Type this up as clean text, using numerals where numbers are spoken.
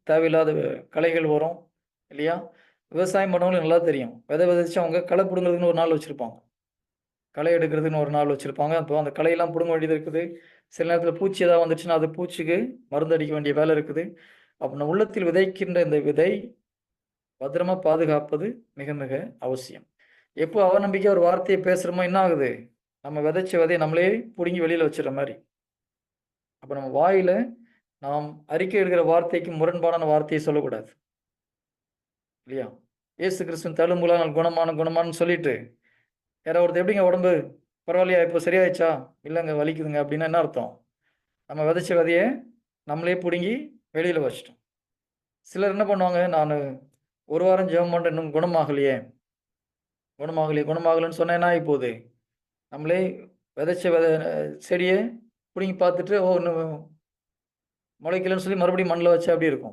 தேவையில்லாத களைகள் வரும் இல்லையா? விவசாயம் பண்ணவங்களுக்கு நல்லா தெரியும். விதை விதைச்சவங்க களை பிடுங்குறதுக்குன்னு ஒரு நாள் வச்சிருப்பாங்க. களை எடுக்கிறதுக்குன்னு ஒரு நாள் வச்சிருப்பாங்க. அப்போ அந்த களையெல்லாம் பிடுங்க வேண்டியது இருக்குது. சில நேரத்தில பூச்சி ஏதாவது வந்துச்சுன்னா, அது பூச்சிக்கு மருந்து அடிக்க வேண்டிய வேலை இருக்குது. அப்ப நம்ம உள்ளத்தில் விதைக்கின்ற இந்த விதை பத்திரமா பாதுகாப்பது மிக மிக அவசியம். எப்போ அவநம்பிக்கையா ஒரு வார்த்தைய பேசுறோமோ என்ன ஆகுது? நம்ம விதைச்ச விதைய நம்மளே புடுங்கி வெளியில வச்சுர்ற மாரி. அப்ப நம்ம வாயில நாம் அறிக்கை இடுகிற வார்த்தைக்கு முரண்பாடான வார்த்தைய சொல்லக்கூடாது. இல்லையா? இயேசு கிறிஸ்துவின் தழும்புகளால் நான் குணமானன்னு சொல்லிட்டு, யாரோ ஒருத்தர் "எப்படிங்க உடம்பு? பரவாயில்லையா? இப்போ சரியாயிருச்சா?" "இல்லங்க வலிக்குதுங்க." அப்படின்னா என்ன அர்த்தம்? நம்ம விதைச்ச விதைய நம்மளே புடுங்கி வெளியில வச்சுட்டோம். சிலர் என்ன பண்ணுவாங்க, "நானு 1 வாரம் ஜெபம் பண்றேன் இன்னும் குணமாகலன்னு சொன்னா என்ன ஆயிப்போது? நம்மளே விதைச்ச செடிய புடுங்கி பார்த்துட்டு, "ஓ! இன்னும் முளைக்கலன்னு" சொல்லி மறுபடியும் மண்ல வச்சா எப்படி இருக்கும்?